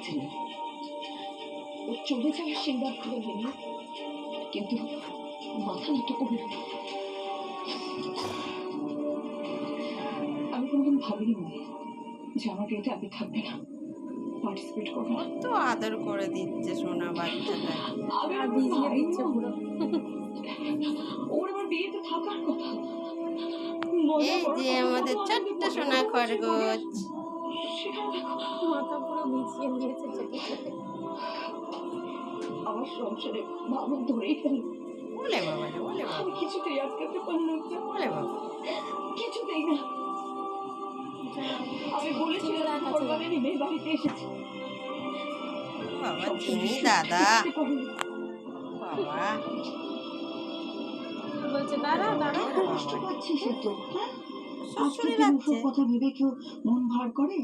ছিল, ও চলে যাওয়ার সিদ্ধান্ত করে নিল, কিন্তু মাথা নত করল না। আমি কোনোদিন ভাবিনি যে আমার বিয়েতে আগে থাকবে না, পার্টিসিপেট করবে না। কত আদর করে দিচ্ছে সোনা বাচ্চাটা, আমি আর ভিজিয়ে দিচ্ছে পুরো। ওর আমার বিয়েতে থাকার কথা। এই যে আমাদের ছোট্ট সোনা খরগোশ। মাথা পুরো ভিজিয়ে নিয়েছে চেটে চেটে। আমার সংসারে ভাবুক ধরেই ফেলল। বলে বাবা রে, বলে বাবা, আমি কিছুতেই আটকাতে পারলাম না, বলে বাবা। কিছুতেই না। আমি বলেছিলাম পরিবারে মেয়ে বাড়িতে এসেছে, বাবা চিনি দাদা, বাবা বলছে দাঁড়া দাঁড়া। কষ্ট পাচ্ছিস এত, হ্যাঁ? আজকে শ্বশুরে দিন লাগছে। কথা ভেবে কেউ মন ভার করে?